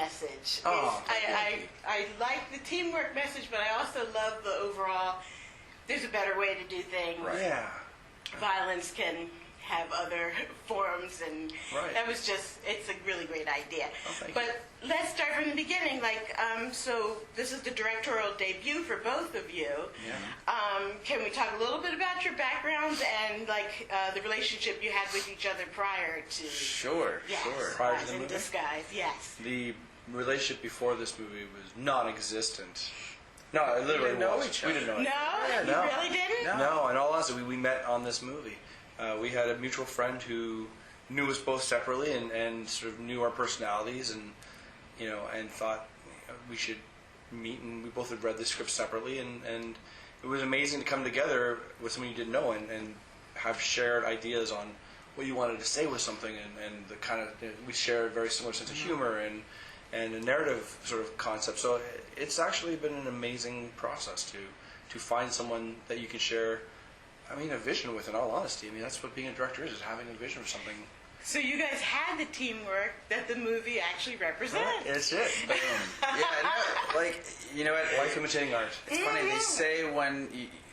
message. Oh, I like the teamwork message, but I also love the overall, there's a better way to do things. Right. Yeah. Violence can have other forms, and that was just, it's a really great idea. But let's start from the beginning. So this is the directorial debut for both of you. Yeah. Can we talk a little bit about your backgrounds and the relationship you had with each other prior to? Sure. Prior to the in movie? Disguise, yes. The relationship before this movie was non-existent. No, it literally didn't know was. each other. We didn't know. No, you really didn't? No, in all honesty, we met on this movie. We had a mutual friend who knew us both separately and sort of knew our personalities and thought we should meet, and we both had read the script separately, and it was amazing to come together with someone you didn't know and have shared ideas on what you wanted to say with something, and the kind of we share a very similar sense of humor and a narrative sort of concept. So it's actually been an amazing process to find someone that you can share, a vision with, in all honesty. that's what being a director is having a vision for something. So you guys had the teamwork that the movie actually represents. Right, it's it. You know what? Life imitating art. It's funny,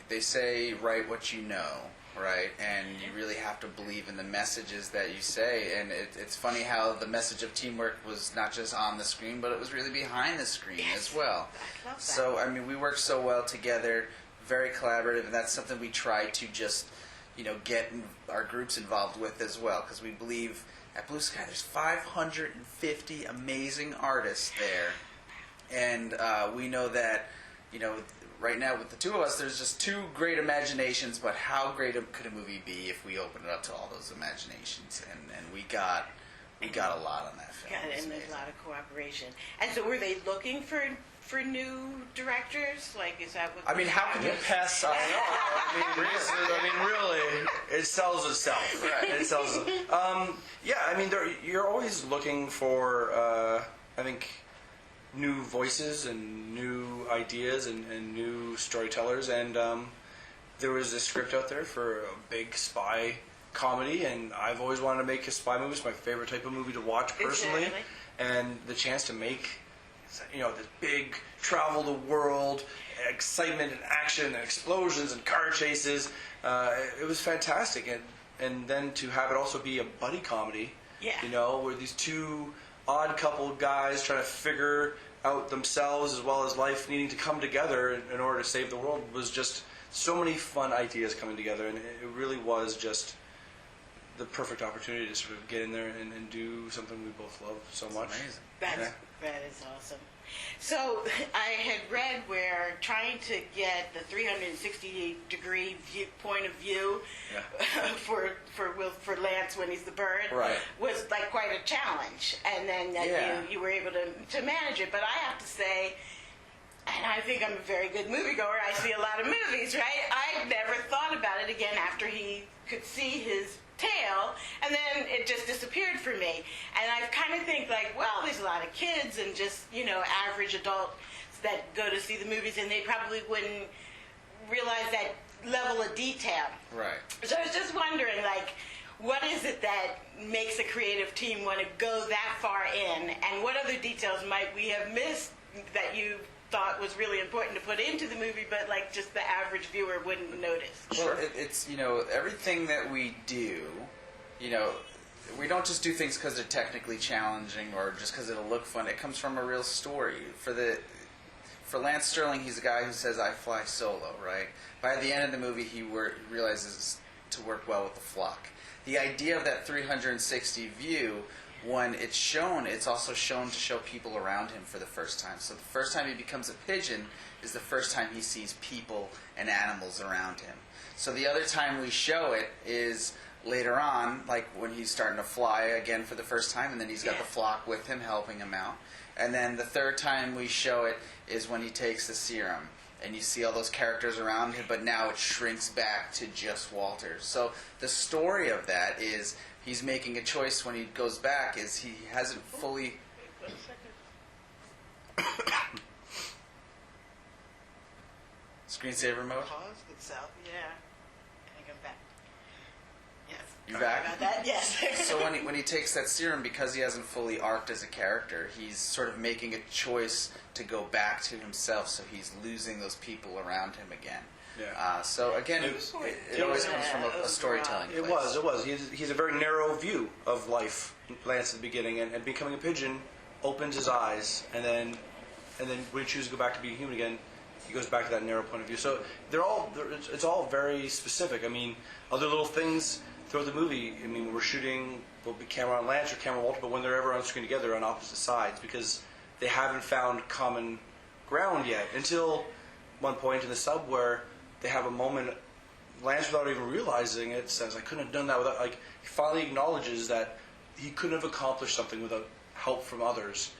they say write what you know, right? And you really have to believe in the messages that you say. And it's funny how the message of teamwork was not just on the screen, but it was really behind the screen as well. I love that. So, we work so well together, very collaborative, and that's something we try to just, get our groups involved with as well, because we believe at Blue Sky there's 550 amazing artists there, and we know that, right now with the two of us, there's just two great imaginations, but how great could a movie be if we opened it up to all those imaginations? And we got a lot on that film. And there's a lot of cooperation. And so were they looking for new directors? Is that what... how could you pass up? Really, it sells itself. Right. It sells. You're always looking for, I think, new voices and new ideas and new storytellers. And there was a script out there for a big spy comedy, and I've always wanted to make a spy movie. It's my favorite type of movie to watch personally. Exactly. And the chance to make this big travel the world, excitement and action and explosions and car chases, it was fantastic. And then to have it also be a buddy comedy, where these two odd couple guys trying to figure out themselves as well as life needing to come together in order to save the world, was just so many fun ideas coming together, and it really was just the perfect opportunity to sort of get in there and do something we both love so much. Amazing. That is awesome. So I had read where trying to get the 360-degree point of view for Lance when he's the bird was quite a challenge, and then you were able to manage it. But I have to say, and I think I'm a very good moviegoer, I see a lot of movies, right? I never thought about it again after he could see his tail, and then it just disappeared for me. And I kind of think there's a lot of kids and just, average adults that go to see the movies, and they probably wouldn't realize that level of detail. Right. So I was just wondering, what is it that makes a creative team want to go that far in, and what other details might we have missed that you thought was really important to put into the movie, but just the average viewer wouldn't notice? Well, it's everything that we do, we don't just do things because they're technically challenging or just because it'll look fun. It comes from a real story. For Lance Sterling, he's a guy who says, "I fly solo," right? By the end of the movie, he realizes to work well with the flock. The idea of that 360 view, when it's shown, it's also shown to show people around him for the first time. So the first time he becomes a pigeon is the first time he sees people and animals around him. So the other time we show it is later on, when he's starting to fly again for the first time, and then he's got the flock with him helping him out. And then the third time we show it is when he takes the serum. And you see all those characters around him, but now it shrinks back to just Walter. So the story of that is he's making a choice when he goes back, is he hasn't fully... Wait a second. Screensaver mode? Paused itself, yeah. I think I'm back. Yes. You back? About that, yes. So when he takes that serum, because he hasn't fully arced as a character, he's sort of making a choice to go back to himself. So he's losing those people around him again. Yeah. So again, it always comes from a storytelling place. It was. He's a very narrow view of life. Lance at the beginning, and becoming a pigeon opens his eyes, and then when he chooses to go back to being human again, he goes back to that narrow point of view. So it's all very specific. I mean, other little things throughout the movie. I mean, we're shooting will be camera on Lance or camera on Walter, but when they're ever on screen together, they're on opposite sides because they haven't found common ground yet. Until one point in the sub where they have a moment, Lance, without even realizing it, says, "I couldn't have done that without." Like, he finally acknowledges that he couldn't have accomplished something without help from others.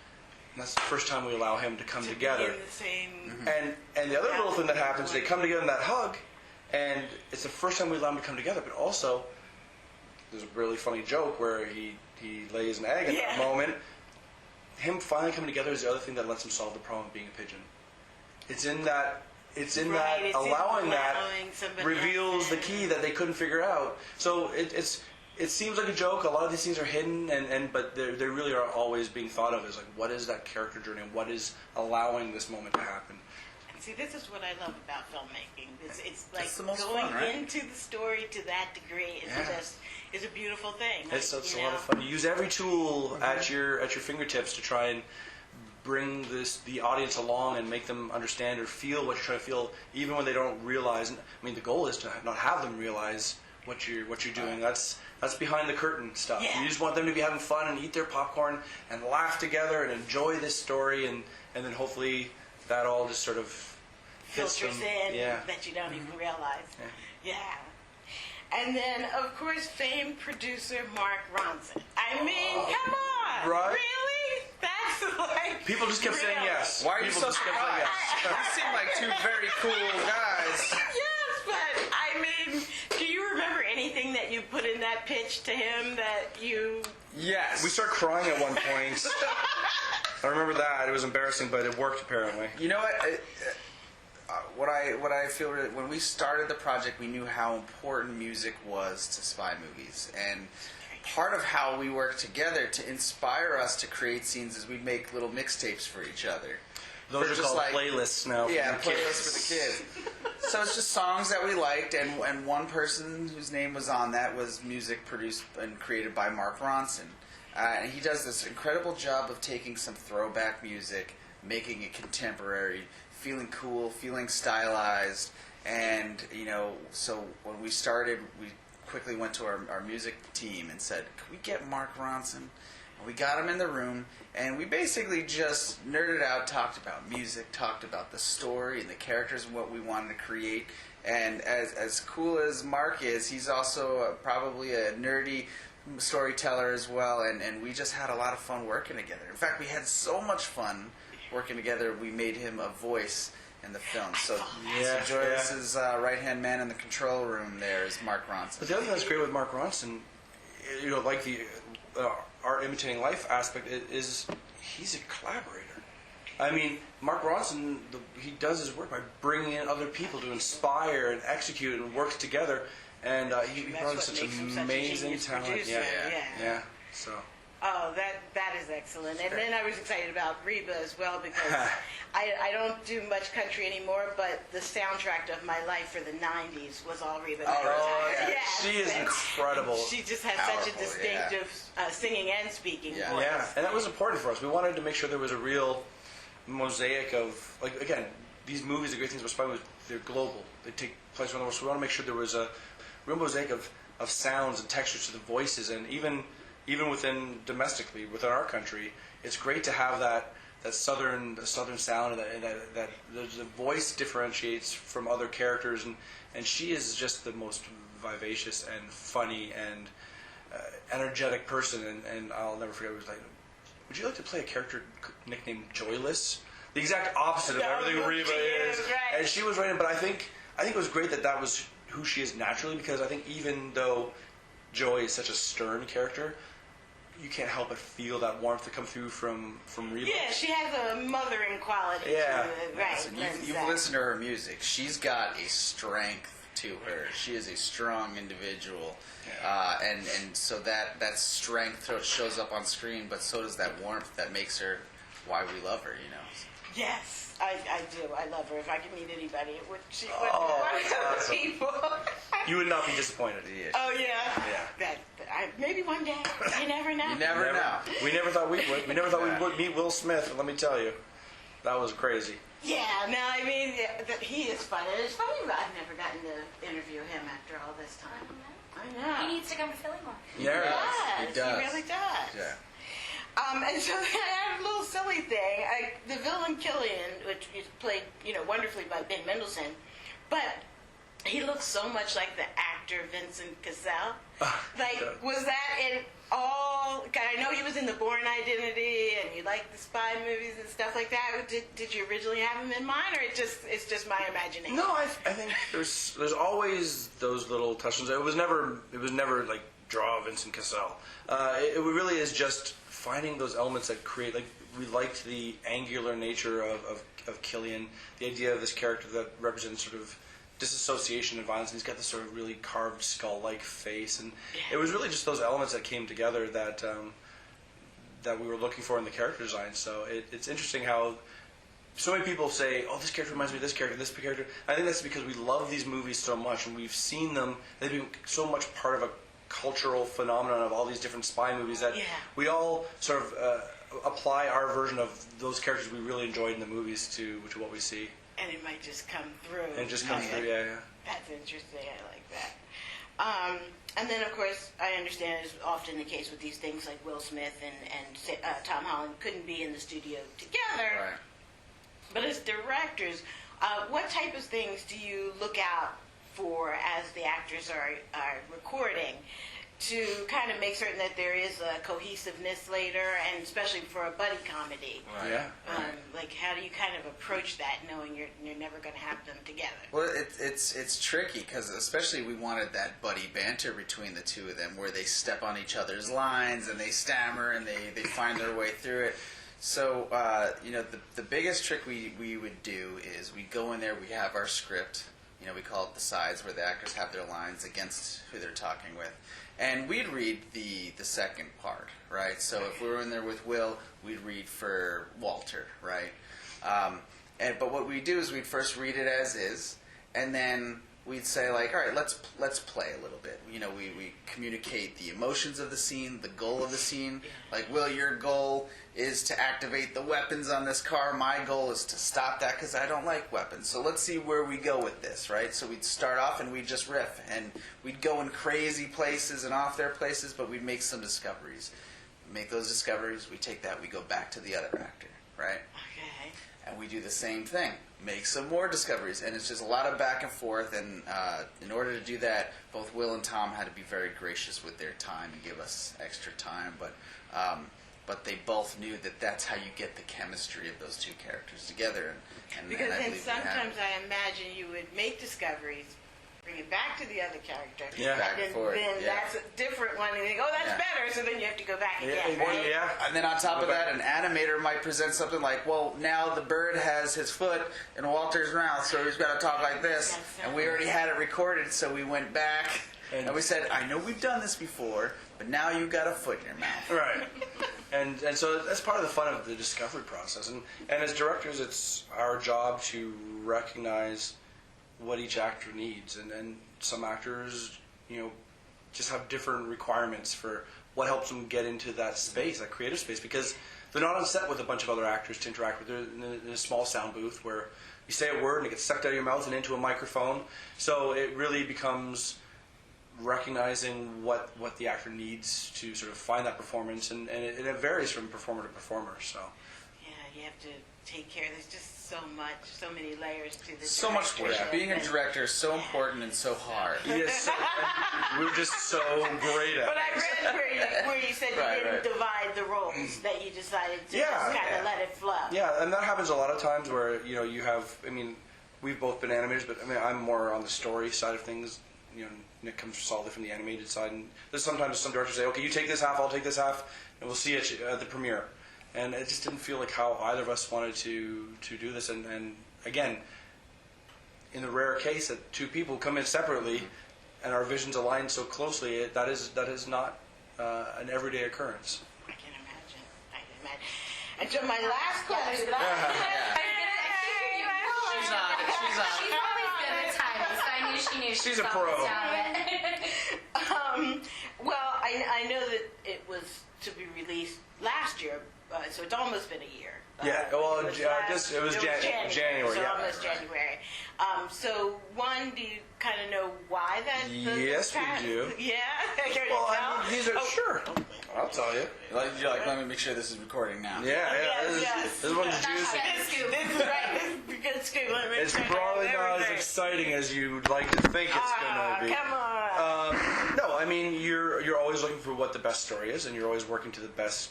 And that's the first time we allow him to come together. Be in the same. And the other little thing that happens, they come together in that hug, and it's the first time we allow them to come together. But also, there's a really funny joke where he lays an egg in that moment. Him finally coming together is the other thing that lets him solve the problem of being a pigeon. It's in that allowing that reveals the key that they couldn't figure out. So it seems like a joke. A lot of these things are hidden, but they really are always being thought of as like, what is that character journey? And what is allowing this moment to happen? See, this is what I love about filmmaking. It's like the most going fun, right? into the story to that degree is a beautiful thing. It's a lot of fun. You use every tool at your fingertips to try and bring the audience along and make them understand or feel what you're trying to feel, even when they don't realize. I mean, the goal is to not have them realize what you're doing. That's behind the curtain stuff. Yeah. You just want them to be having fun and eat their popcorn and laugh together and enjoy this story, and then hopefully that all just sort of filters in that you don't even realize. Yeah. And then, of course, famed producer Mark Ronson. I mean, come on! Right? Really? That's like... People just kept saying yes. Why are you People so just kept saying surprised? yes. You seem like two very cool guys. Yes, but I mean, do you remember anything that you put in that pitch to him that you... Yes. We started crying at one point. I remember that. It was embarrassing, but it worked apparently. You know what? What I feel really, when we started the project, we knew how important music was to spy movies, and part of how we worked together to inspire us to create scenes is we'd make little mixtapes for each other. Those are just called playlists now. Yeah, playlists for the kids. So it's just songs that we liked, and one person whose name was on that was music produced and created by Mark Ronson. And he does this incredible job of taking some throwback music, making it contemporary, feeling cool, feeling stylized. And, so when we started, we quickly went to our music team and said, "Can we get Mark Ronson?" And we got him in the room, and we basically just nerded out, talked about music, talked about the story and the characters and what we wanted to create. And as cool as Mark is, he's also probably a nerdy storyteller as well, and we just had a lot of fun working together. In fact, we had so much fun working together, we made him a voice in the film. So Joyce's right-hand man in the control room there is Mark Ronson. But the other thing that's great with Mark Ronson, like the art imitating life aspect, is he's a collaborator. I mean, Mark Ronson, he does his work by bringing in other people to inspire and execute and work together. And he brought such amazing talent. Yeah. So. Oh, that is excellent. And then I was excited about Reba as well because I don't do much country anymore, but the soundtrack of my life for the 90s was all Reba. Oh, yeah. She is incredible. She just has such a distinctive singing and speaking voice. Yeah, and that was important for us. We wanted to make sure there was a real mosaic of, like, again, these movies, the great things about spy movies, they're global. They take place around the world. So we want to make sure there was a real mosaic of sounds and textures to the voices, and even within domestically within our country, it's great to have that southern sound and that the voice differentiates from other characters, and she is just the most vivacious and funny and energetic person, and I'll never forget. It was like, would you like to play a character nicknamed Joyless? The exact opposite of everything Reba is, right. And she was right in. But I think it was great that was who she is naturally, because I think even though Joy is such a stern character, you can't help but feel that warmth that come through from Reba. Yeah, she has a mothering quality. Yeah, to it, right. You've listened to her music. She's got a strength to her. She is a strong individual, and so that strength shows up on screen, but so does that warmth that makes her why we love her. Yes, I do. I love her. If I could meet anybody, she would be one of those people. You would not be disappointed. Oh yeah. Maybe one day. You never know. You never know. We never thought we would. We never thought we would meet Will Smith. Let me tell you, that was crazy. Yeah. No, I mean he is funny. It's funny that I've never gotten to interview him after all this time. I know. He needs to come to Philly more. He does. He really does. Yeah. And so I had a little silly thing. The villain Killian, which is played, wonderfully by Ben Mendelsohn, but he looks so much like the actor Vincent Cassel. Was that in all? I know he was in The Bourne Identity, and you like the spy movies and stuff like that. Did you originally have him in mind, or it's just my imagination? No, I think there's always those little touches. It was never like draw Vincent Cassel. It really is just finding those elements that create, like, we liked the angular nature of Killian, the idea of this character that represents sort of disassociation and violence, and he's got this sort of really carved skull-like face, and it was really just those elements that came together that we were looking for in the character design. So it's interesting how so many people say, oh, this character reminds me of this character. I think that's because we love these movies so much, and we've seen them, they've been so much part of a cultural phenomenon of all these different spy movies that we all sort of apply our version of those characters we really enjoyed in the movies to what we see. And it might just come through. And just come through, yeah. That's interesting. I like that. And then, of course, I understand it's often the case with these things like Will Smith and Tom Holland couldn't be in the studio together. Right. But as directors, what type of things do you look out for as the actors are recording to kind of make certain that there is a cohesiveness later, and especially for a buddy comedy? Right. Yeah. Like, how do you kind of approach that, knowing you're never going to have them together? Well, it's tricky because especially we wanted that buddy banter between the two of them, where they step on each other's lines and they stammer and they find their way through it. So the biggest trick we would do is we go in there, we have our script. We call it the sides, where the actors have their lines against who they're talking with. And we'd read the second part, right? So if we were in there with Will, we'd read for Walter, right? But what we'd do is we'd first read it as is, and then we'd say, like, all right, let's play a little bit. We communicate the emotions of the scene, the goal of the scene. Like, Will, your goal is to activate the weapons on this car. My goal is to stop that because I don't like weapons. So let's see where we go with this, right? So we'd start off and we'd just riff, and we'd go in crazy places and off their places, but we'd make some discoveries. Make those discoveries, we take that, we go back to the other actor, right? Okay. And we do the same thing. Make some more discoveries. And it's just a lot of back and forth. And in order to do that, both Will and Tom had to be very gracious with their time and give us extra time. But they both knew that that's how you get the chemistry of those two characters together. Because then sometimes I imagine you would make discoveries, bring it back to the other character. Yeah. Back and forth. Then that's a different one, and you think, oh, that's better, so then you have to go back again, right? Yeah. And then on top of that, an animator might present something like, well, now the bird has his foot in Walter's mouth, so he's got to talk like this. Yes, and we already had it recorded, so we went back and we said, I know we've done this before, but now you've got a foot in your mouth. Right. And so that's part of the fun of the discovery process. And as directors, it's our job to recognize what each actor needs. And some actors, just have different requirements for what helps them get into that space, that creative space, because they're not on set with a bunch of other actors to interact with. They're in a small sound booth where you say a word and it gets sucked out of your mouth and into a microphone. So it really becomes recognizing what the actor needs to sort of find that performance, and it varies from performer to performer. So yeah, you have to take care. There's just so many layers to this. So much work. Being a director is so important and so hard. yes, we're just so great at it. But I read where you said you didn't divide the roles, that you decided to just kind of let it flow. Yeah, and that happens a lot of times where you have. I mean, we've both been animators, but I'm more on the story side of things. Nick comes solidly from the animated side, and there's sometimes some directors say, okay, you take this half, I'll take this half, and we'll see it at the premiere. And it just didn't feel like how either of us wanted to do this. And again, in the rare case that two people come in separately and our visions align so closely, that is not an everyday occurrence. I can imagine. And so my last question. She's on. She's always good at timing, so I knew she knew. She's a pro. Well, I know that it was to be released last year, so it's almost been a year. Yeah, well, it was January. So Yeah. almost January. So, one, do you kind of know why that? Yes, we do. Yeah, can you Well, tell? I mean, these are sure. I'll tell you. Let me make sure this is recording now. Yeah. This is one's juicy. This is right. Good scoop. It's probably not as exciting as you'd like to think it's going to be. Come on. No, I mean you're always looking for what the best story is, and you're always working to the best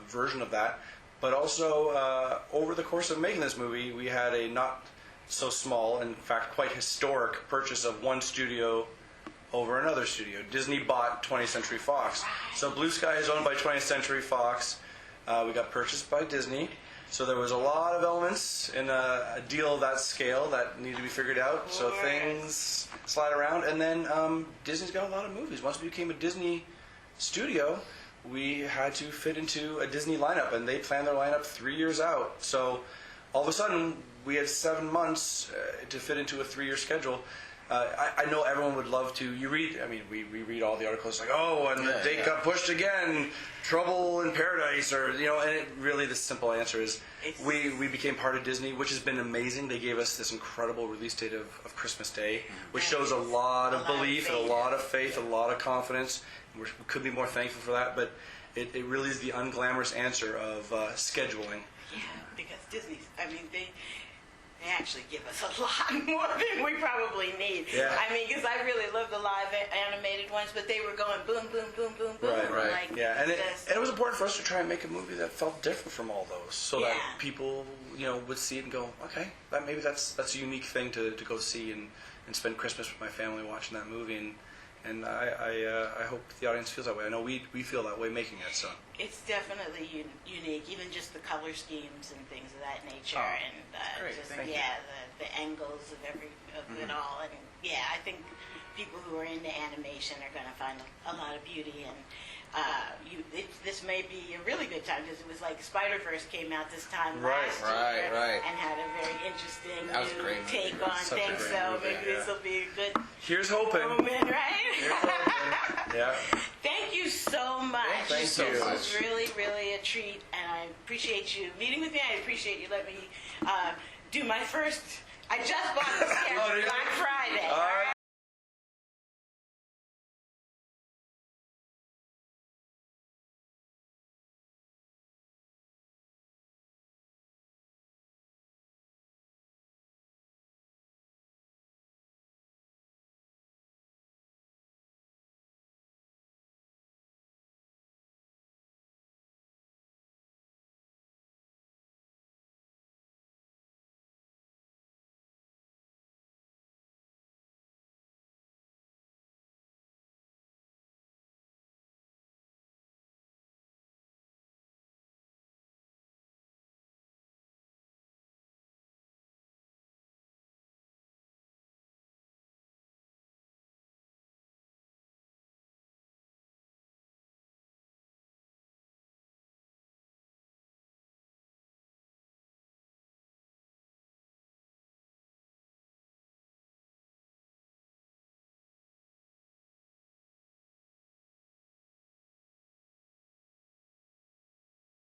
version of that. But also, over the course of making this movie, we had a not so small, in fact, quite historic purchase of one studio over another studio. Disney bought 20th Century Fox. So Blue Sky is owned by 20th Century Fox. We got purchased by Disney. So there was a lot of elements in a deal of that scale that needed to be figured out. So things slide around. And then Disney's got a lot of movies. Once we became a Disney studio, we had to fit into a Disney lineup, and they planned their lineup 3 years out. So all of a sudden, we had 7 months to fit into a 3-year schedule. I know everyone would love to. We read all the articles like, and the date got pushed again, Trouble in Paradise, or and it really the simple answer is we became part of Disney, which has been amazing. They gave us this incredible release date of Christmas Day, which shows a lot of belief and a lot of faith, a lot of confidence. We could be more thankful for that, but it really is the unglamorous answer of scheduling. Yeah, because Disney, they actually give us a lot more than we probably need. Yeah. Because I really love the live animated ones, but they were going boom, boom, boom, boom, boom. Right. Like, and it was important for us to try and make a movie that felt different from all those, so that people, would see it and go, okay, maybe that's a unique thing to go see and spend Christmas with my family watching that movie. And I hope the audience feels that way. I know we feel that way making it. So it's definitely unique, even just the color schemes and things of that nature, great. The angles of it all, and I think people who are into animation are going to find a lot of beauty. And this may be a really good time because it was like Spider-Verse came out this time last year, and had a very interesting new take on things. So maybe this will be a good. Here's hoping. Moment, right? Here's hoping. Yeah. Thank you so much. Thank you. This was really, really a treat, and I appreciate you meeting with me. I appreciate you letting me do my first. I just bought this camera Black Friday. All right.